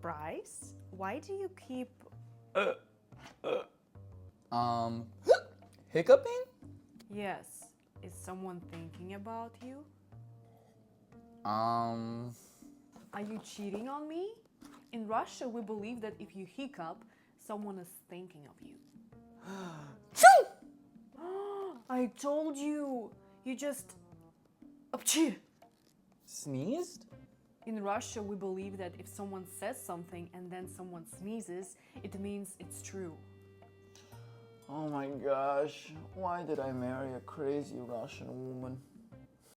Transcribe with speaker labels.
Speaker 1: Bryce, why do you keep...
Speaker 2: Hiccuping?
Speaker 1: Yes, is someone thinking about you? Are you cheating on me? In Russia, we believe that if you hiccup, someone is thinking of you. I told you! You just... Apchi!
Speaker 2: Sneezed?
Speaker 1: In Russia, we believe that if someone says something and then someone sneezes, it means it's true.
Speaker 2: Oh my gosh, why did I marry a crazy Russian woman?